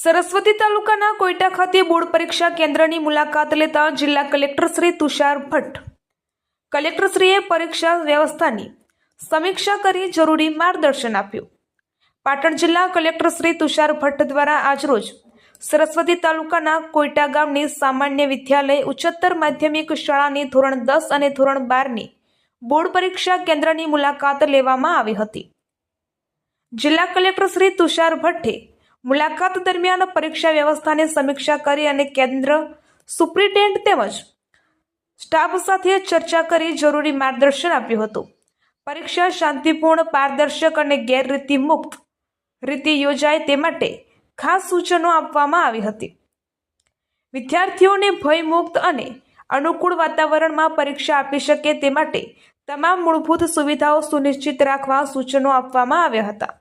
સરસ્વતી તાલુકાના કોઈટા ખાતે બોર્ડ પરીક્ષા કેન્દ્રની મુલાકાત લેતા જિલ્લા કલેક્ટર શ્રી તુષાર ભટ્ટ કલેક્ટરશ્રીએ પરીક્ષા વ્યવસ્થાની સમીક્ષા કરી જરૂરી માર્ગદર્શન આપ્યું। પાટણ જિલ્લા કલેક્ટર શ્રી તુષાર ભટ્ટ દ્વારા આજરોજ સરસ્વતી તાલુકાના કોઈટા ગામની સામાન્ય વિદ્યાલય ઉચ્ચતર માધ્યમિક શાળાની ધોરણ 10 અને ધોરણ 12ની બોર્ડ પરીક્ષા કેન્દ્રની મુલાકાત લેવામાં આવી હતી। જિલ્લા કલેક્ટર શ્રી તુષાર ભટ્ટે મુલાકાત દરમિયાન પરીક્ષા વ્યવસ્થાની સમીક્ષા કરી અને કેન્દ્ર સુપ્રિન્ટેન્ડન્ટ તેમજ સ્ટાફ સાથે ચર્ચા કરી જરૂરી માર્ગદર્શન આપ્યું હતું। પરીક્ષા શાંતિપૂર્ણ, પારદર્શક અને ગેરરીતિ મુક્ત રીતે યોજાય તે માટે ખાસ સૂચનો આપવામાં આવી હતી। વિદ્યાર્થીઓને ભયમુક્ત અને અનુકૂળ વાતાવરણમાં પરીક્ષા આપી શકે તે માટે તમામ મૂળભૂત સુવિધાઓ સુનિશ્ચિત રાખવા સૂચનો આપવામાં આવ્યા હતા।